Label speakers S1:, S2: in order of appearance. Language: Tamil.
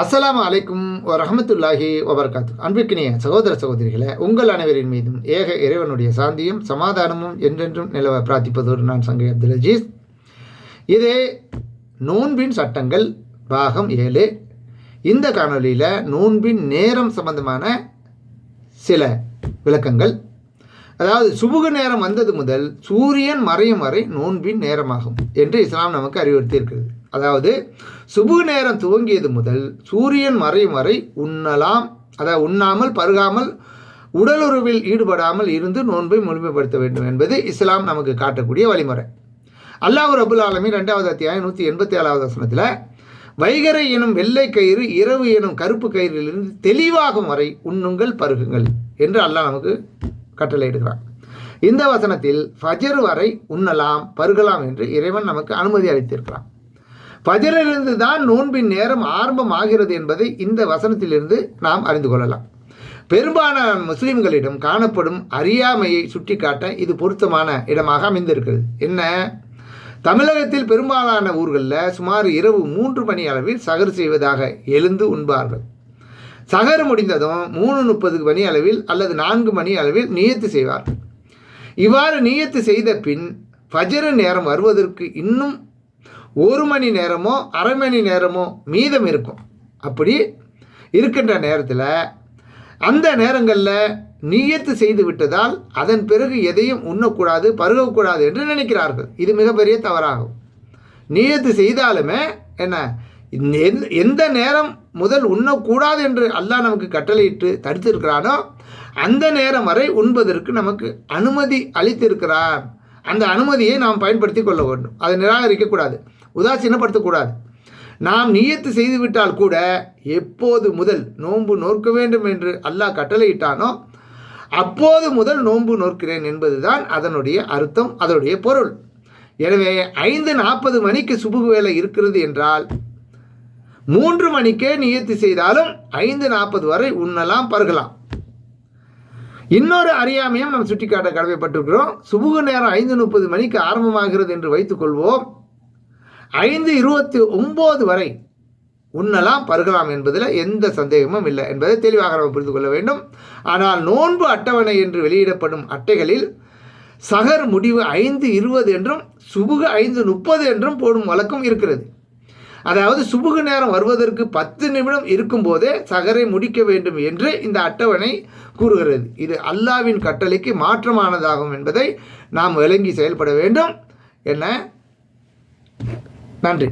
S1: அஸ்ஸலாமு அலைக்கும் வரஹ்மத்துல்லாஹி வபரகாத்து. அன்பிற்கினிய சகோதர சகோதரிகளே, உங்கள் அனைவரின் மீதும் ஏக இறைவனுடைய சாந்தியும் சமாதானமும் என்றென்றும் நிலவ பிரார்த்திப்பதோடு நான் சங்கை அப்துல் அஜீஸ். இது நோன்பின் சட்டங்கள் பாகம் 7. இந்த காணொலியில் நோன்பின் நேரம் சம்பந்தமான சில விளக்கங்கள். அதாவது சுபுகு நேரம் வந்தது முதல் சூரியன் மறையும் வரை நோன்பின் நேரமாகும் என்று இஸ்லாம் நமக்கு அறிவுறுத்தி இருக்கிறது. அதாவது சுபுகு நேரம் துவங்கியது முதல் சூரியன் மறையும் வரை உண்ணலாம், அதாவது உண்ணாமல் பருகாமல் உடலுறவில் ஈடுபடாமல் இருந்து நோன்பை முழுமைப்படுத்த வேண்டும் என்பது இஸ்லாம் நமக்கு காட்டக்கூடிய வழிமுறை. அல்லாஹ் ரபுல் ஆலமீன் 2வது அத்தியாயம் 187வது வசனத்தில் வைகரை எனும் வெள்ளை கயிறு இரவு எனும் கருப்பு கயிறிலிருந்து தெளிவாகும் வரை உண்ணுங்கள் பருகுங்கள் என்று அல்லாஹ் நமக்கு கட்டளை எடுக்கிறான். இந்த வசனத்தில் ஃபஜர் வரை உண்ணலாம் பருகலாம் என்று இறைவன் நமக்கு அனுமதி அளித்திருக்கிறான். ஃபஜரிலிருந்து தான் நோன்பின் நேரம் ஆரம்பமாகிறது என்பதை இந்த வசனத்திலிருந்து நாம் அறிந்து கொள்ளலாம். பெரும்பாலான முஸ்லிம்களிடம் காணப்படும் அறியாமையை சுட்டிக்காட்ட இது பொருத்தமான இடமாக அமைந்திருக்கிறது. என்ன? தமிழகத்தில் பெரும்பாலான ஊர்களில் சுமார் இரவு 3 மணி அளவில் சகர் செய்வதாக எழுந்து உண்பார்கள். சகர் முடிந்ததும் 3:30 மணி அளவில் அல்லது 4 மணி அளவில் நியத்து செய்வார்கள். இவ்வாறு நியத்து செய்த பின் ஃபஜர் நேரம் வருவதற்கு இன்னும் 1 மணி நேரமோ அரை மணி நேரமோ மீதம் இருக்கும். அப்படி இருக்கின்ற நேரத்தில் அந்த நேரங்களில் நியத்து செய்து விட்டதால் அதன் பிறகு எதையும் உண்ணக்கூடாது பருகக்கூடாது என்று நினைக்கிறார்கள். இது மிகப்பெரிய தவறாகும். நியத்து செய்தாலுமே என்ன, எந்த நேரம் முதல் உண்ணக்கூடாது என்று அல்லாஹ் நமக்கு கட்டளையிட்டு தடுத்திருக்கிறானோ அந்த நேரம் வரை உண்பதற்கு நமக்கு அனுமதி அளித்திருக்கிறார். அந்த அனுமதியை நாம் பயன்படுத்தி கொள்ள வேண்டும். அதை நிராகரிக்கக்கூடாது, உதாசீனப்படுத்தக்கூடாது. நாம் நியத்து செய்துவிட்டால் கூட எப்போது முதல் நோன்பு நோக்க வேண்டும் என்று அல்லாஹ் கட்டளையிட்டானோ அப்போது முதல் நோன்பு நோக்கிறேன் என்பதுதான் அதனுடைய அர்த்தம், அதனுடைய பொருள். எனவே 5:40 மணிக்கு சுபுகு வேலை இருக்கிறது என்றால் 3 மணிக்கே நியத்து செய்தாலும் 5:40 வரை உண்ணலாம் பருகலாம். இன்னொரு அறியாமையும் நாம் சுட்டிக்காட்ட கடமைப்பட்டிருக்கிறோம். சுபுகு நேரம் 5:30 மணிக்கு ஆரம்பமாகிறது என்று வைத்துக்கொள்வோம். 5:29 வரை உண்ணலாம் பருகலாம் என்பதில் எந்த சந்தேகமும் இல்லை என்பதை தெளிவாக நாம் புரிந்து கொள்ள வேண்டும். ஆனால் நோன்பு அட்டவணை என்று வெளியிடப்படும் அட்டைகளில் சகர் முடிவு 5:20 என்றும் சுபுகு 5:30 என்றும் போடும் வழக்கம் இருக்கிறது. அதாவது சுபுகு நேரம் வருவதற்கு 10 நிமிடம் இருக்கும்போதே சகரை முடிக்க வேண்டும் என்று இந்த அட்டவணை கூறுகிறது. இது அல்லாஹ்வின் கட்டளைக்கு மாற்றமானதாகும் என்பதை நாம் விளங்கி செயல்பட வேண்டும். என்ன? நன்றி.